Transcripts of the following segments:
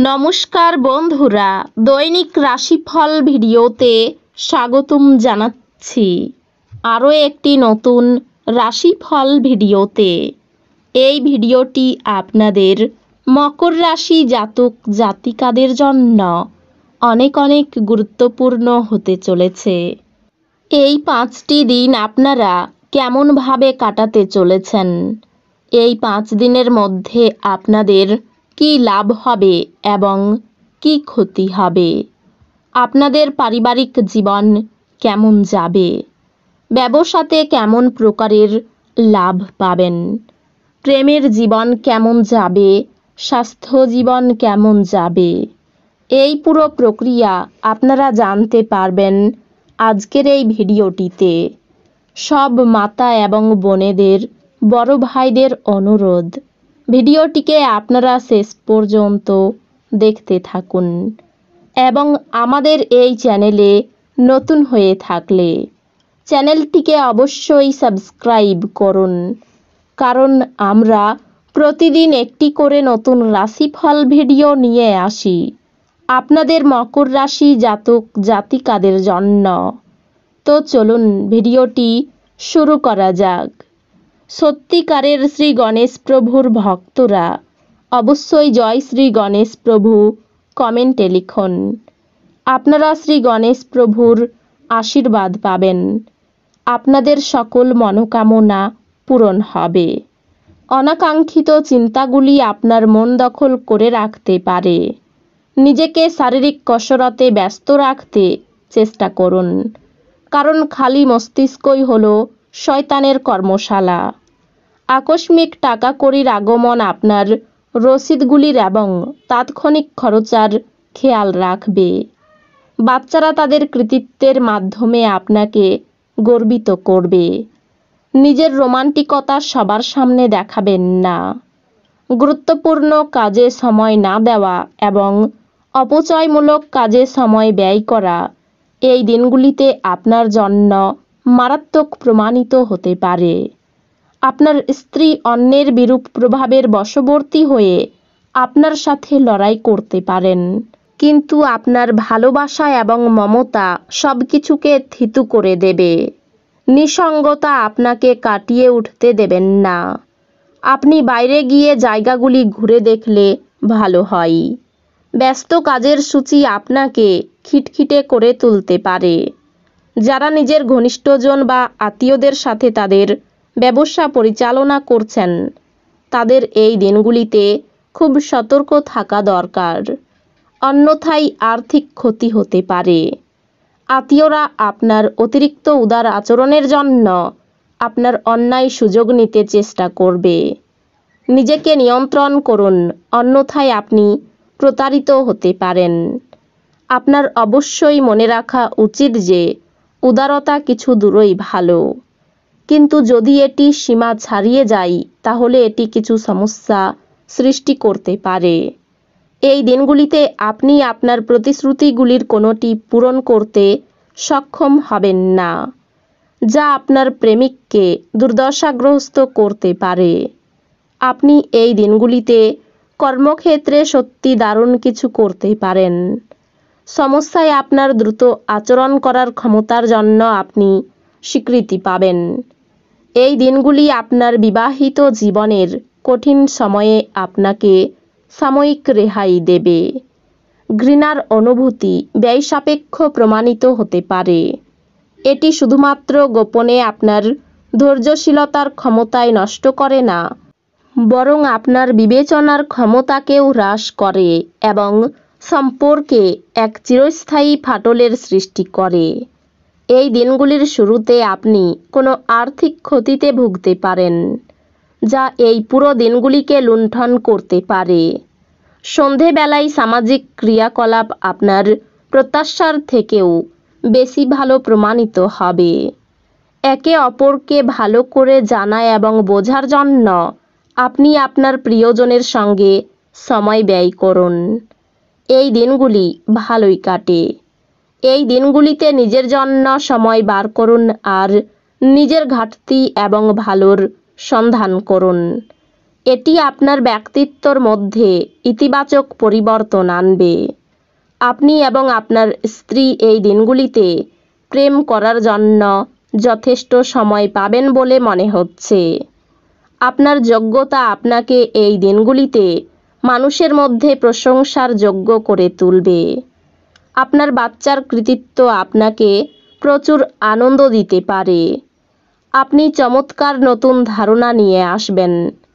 নমস্কার বন্ধুরা, দৈনিক রাশিফল ভিডিওতে স্বাগতম জানাচ্ছি আরও একটি নতুন রাশিফল ভিডিওতে। এই ভিডিওটি আপনাদের মকর রাশি জাতক জাতিকাদের জন্য অনেক অনেক গুরুত্বপূর্ণ হতে চলেছে। এই 5টি দিন আপনারা কেমনভাবে কাটাতে চলেছেন, এই 5 দিনের মধ্যে আপনাদের কি লাভ হবে এবং কি ক্ষতি হবে, আপনাদের পারিবারিক জীবন কেমন যাবে, ব্যবসাতে কেমন প্রকারের লাভ পাবেন, প্রেমের জীবন কেমন যাবে, স্বাস্থ্য জীবন কেমন যাবে, এই পুরো প্রক্রিয়া আপনারা জানতে পারবেন আজকের এই ভিডিওটিতে। সব মাতা এবং বোনেদের, বড় ভাইদের অনুরোধ, ভিডিওটিকে আপনারা শেষ পর্যন্ত দেখতে থাকুন এবং আমাদের এই চ্যানেলে নতুন হয়ে থাকলে চ্যানেলটিকে অবশ্যই সাবস্ক্রাইব করুন, কারণ আমরা প্রতিদিন একটি করে নতুন রাশিফল ভিডিও নিয়ে আসি আপনাদের মকর রাশি জাতক জাতিকাদের জন্য। তো চলুন ভিডিওটি শুরু করা যাক। সত্যিকারের শ্রী গণেশ প্রভুর ভক্তরা অবশ্যই জয় শ্রী গণেশ প্রভু কমেন্টে লিখুন। আপনারা শ্রী গণেশ প্রভুর আশীর্বাদ পাবেন, আপনাদের সকল মনোকামনা পূরণ হবে। অনাকাঙ্ক্ষিত চিন্তাগুলি আপনার মন দখল করে রাখতে পারে। নিজেকে শারীরিক কসরতে ব্যস্ত রাখতে চেষ্টা করুন, কারণ খালি মস্তিষ্কই হলো শয়তানের কর্মশালা। আকস্মিক টাকা কড়ির আগমন আপনার রসিদগুলির এবং তাৎক্ষণিক খরচার খেয়াল রাখবে। বাচ্চারা তাদের কৃতিত্বের মাধ্যমে আপনাকে গর্বিত করবে। নিজের রোমান্টিকতা সবার সামনে দেখাবেন না। গুরুত্বপূর্ণ কাজে সময় না দেওয়া এবং অপচয়মূলক কাজে সময় ব্যয় করা এই দিনগুলিতে আপনার জন্য মারাত্মক প্রমাণিত হতে পারে। আপনার স্ত্রী অন্যের বিরূপ প্রভাবের বশবর্তী হয়ে আপনার সাথে লড়াই করতে পারেন, কিন্তু আপনার ভালোবাসা এবং মমতা সব কিছুকে থিতু করে দেবে। নিঃসঙ্গতা আপনাকে কাটিয়ে উঠতে দেবেন না। আপনি বাইরে গিয়ে জায়গাগুলি ঘুরে দেখলে ভালো হয়। ব্যস্ত কাজের সূচি আপনাকে খিটখিটে করে তুলতে পারে। যারা নিজের ঘনিষ্ঠজন বা আত্মীয়দের সাথে তাদের ব্যবসা পরিচালনা করছেন, তাদের এই দিনগুলিতে খুব সতর্ক থাকা দরকার, অন্যথায় আর্থিক ক্ষতি হতে পারে। আত্মীয়রা আপনার অতিরিক্ত উদার আচরণের জন্য আপনার অন্যায় সুযোগ নিতে চেষ্টা করবে। নিজেকে নিয়ন্ত্রণ করুন, অন্যথায় আপনি প্রতারিত হতে পারেন। আপনার অবশ্যই মনে রাখা উচিত যে উদারতা কিছু দূরই ভালো, কিন্তু যদি এটি সীমা ছাড়িয়ে যায় তাহলে এটি কিছু সমস্যা সৃষ্টি করতে পারে। এই দিনগুলিতে আপনি আপনার প্রতিশ্রুতিগুলির কোনোটি পূরণ করতে সক্ষম হবেন না, যা আপনার প্রেমিককে দুর্দশাগ্রস্ত করতে পারে। আপনি এই দিনগুলিতে কর্মক্ষেত্রে সত্যি দারুণ কিছু করতে পারেন। সমস্যায় আপনার দ্রুত আচরণ করার ক্ষমতার জন্য আপনি স্বীকৃতি পাবেন। এই দিনগুলি আপনার বিবাহিত জীবনের কঠিন সময়ে আপনাকে সাময়িক রেহাই দেবে। ঘৃণার অনুভূতি ব্যয়সাপেক্ষ প্রমাণিত হতে পারে। এটি শুধুমাত্র গোপনে আপনার ধৈর্যশীলতার ক্ষমতায় নষ্ট করে না, বরং আপনার বিবেচনার ক্ষমতাকেও হ্রাস করে এবং সম্পর্কে এক চিরস্থায়ী ফাটলের সৃষ্টি করে। এই দিনগুলির শুরুতে আপনি কোনো আর্থিক ক্ষতিতে ভুগতে পারেন, যা এই পুরো দিনগুলিকে লুণ্ঠন করতে পারে। সন্ধেবেলায় সামাজিক ক্রিয়াকলাপ আপনার প্রত্যাশার থেকেও বেশি ভালো প্রমাণিত হবে। একে অপরকে ভালো করে জানা এবং বোঝার জন্য আপনি আপনার প্রিয়জনের সঙ্গে সময় ব্যয় করুন। এই দিনগুলি ভালোই কাটে। এই দিনগুলিতে নিজের জন্য সময় বার করুন আর নিজের ঘাটতি এবং ভালোর সন্ধান করুন। এটি আপনার ব্যক্তিত্বর মধ্যে ইতিবাচক পরিবর্তন আনবে। আপনি এবং আপনার স্ত্রী এই দিনগুলিতে প্রেম করার জন্য যথেষ্ট সময় পাবেন বলে মনে হচ্ছে। আপনার যোগ্যতা আপনাকে এই দিনগুলিতে মানুষের মধ্যে প্রশংসার যোগ্য করে তুলবে। আপনার বাচ্চার কৃতিত্ব আপনাকে প্রচুর আনন্দ দিতে পারে। আপনি চমৎকার নতুন ধারণা নিয়ে আসবেন,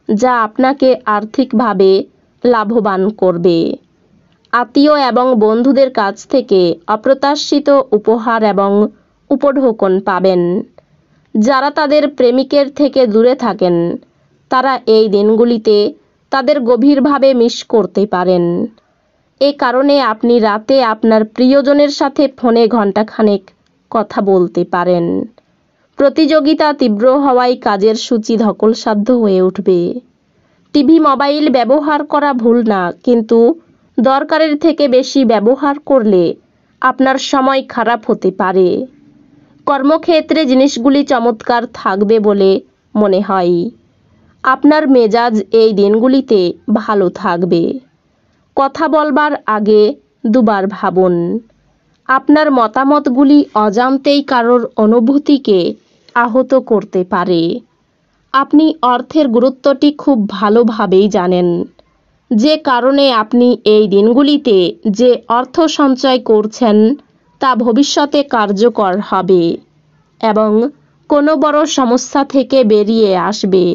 যা আপনাকে আর্থিকভাবে লাভবান করবে। আত্মীয় এবং বন্ধুদের কাছ থেকে অপ্রত্যাশিত উপহার এবং উপঢৌকন পাবেন। যারা তাদের প্রেমিকের থেকে দূরে থাকেন, তারা এই দিনগুলিতে তাদের গভীরভাবে মিস করতে পারেন। এ কারণে আপনি রাতে আপনার প্রিয়জনের সাথে ফোনে ঘণ্টাখানেক কথা বলতে পারেন। প্রতিযোগিতা তীব্র হওয়ায় কাজের সূচি ধকলসাধ্য হয়ে উঠবে। টিভি মোবাইল ব্যবহার করা ভুল না, কিন্তু দরকারের থেকে বেশি ব্যবহার করলে আপনার সময় খারাপ হতে পারে। কর্মক্ষেত্রে জিনিসগুলি চমৎকার থাকবে বলে মনে হয়। আপনার মেজাজ এই দিনগুলিতে ভালো থাকবে। কথা বলবার আগে দুবার ভাবুন। আপনার মতামতগুলি অজান্তেই কারোর অনুভূতিকে আহত করতে পারে। আপনি অর্থের গুরুত্বটি খুব ভালোভাবেই জানেন, যে কারণে আপনি এই দিনগুলিতে যে অর্থ সঞ্চয় করছেন তা ভবিষ্যতে কার্যকর হবে এবং কোনো বড় সমস্যা থেকে বেরিয়ে আসবে।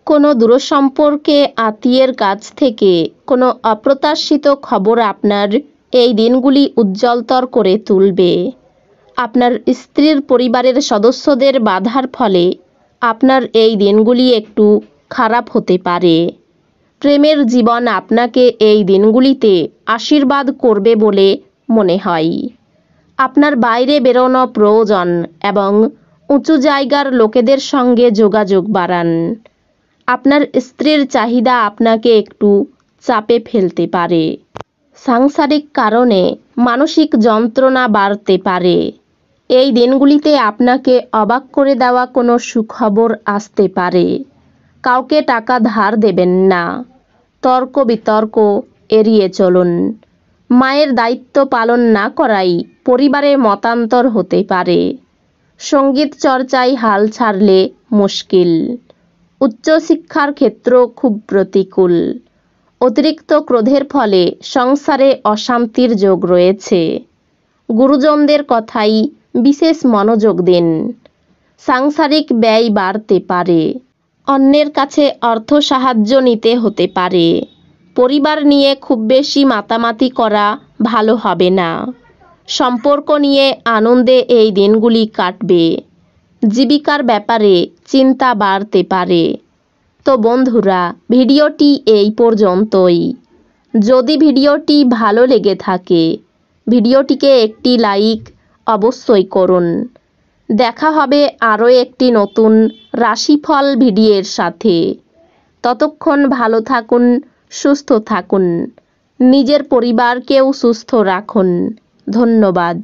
কোনো দূরসম্পর্কে আত্মীয়ের কাছ থেকে কোনো অপ্রত্যাশিত খবর আপনার এই দিনগুলি উজ্জ্বলতর করে তুলবে। আপনার স্ত্রীর পরিবারের সদস্যদের বাধার ফলে আপনার এই দিনগুলি একটু খারাপ হতে পারে। প্রেমের জীবন আপনাকে এই দিনগুলিতে আশীর্বাদ করবে বলে মনে হয়। আপনার বাইরে বেরোনো প্রয়োজন এবং উঁচু জায়গার লোকেদের সঙ্গে যোগাযোগ বাড়ান। আপনার স্ত্রীর চাহিদা আপনাকে একটু চাপে ফেলতে পারে। সাংসারিক কারণে মানসিক যন্ত্রণা বাড়তে পারে। এই দিনগুলিতে আপনাকে অবাক করে দেওয়া কোনো সুখবর আসতে পারে। কাউকে টাকা ধার দেবেন না। তর্ক বিতর্ক এড়িয়ে চলুন। মায়ের দায়িত্ব পালন না করাই পরিবারে মতান্তর হতে পারে। সঙ্গীত চর্চায় হাল ছাড়লে মুশকিল। উচ্চশিক্ষার ক্ষেত্র খুব প্রতিকূল। অতিরিক্ত ক্রোধের ফলে সংসারে অশান্তির যোগ রয়েছে। গুরুজনদের কথাই বিশেষ মনোযোগ দিন। সাংসারিক ব্যয় বাড়তে পারে। অন্যের কাছে অর্থ সাহায্য নিতে হতে পারে। পরিবার নিয়ে খুব বেশি মাতামাতি করা ভালো হবে না। সম্পর্ক নিয়ে আনন্দে এই দিনগুলি কাটবে। জীবিকার ব্যাপারে চিন্তা বাড়তে পারে। তো বন্ধুরা, ভিডিওটি এই পর্যন্তই। যদি ভিডিওটি ভালো লেগে থাকে, ভিডিওটিকে একটি লাইক অবশ্যই করুন। দেখা হবে আরও একটি নতুন রাশিফল ভিডিওর সাথে। ততক্ষণ ভালো থাকুন, সুস্থ থাকুন। নিজের পরিবারকেও সুস্থ রাখুন। ধন্যবাদ।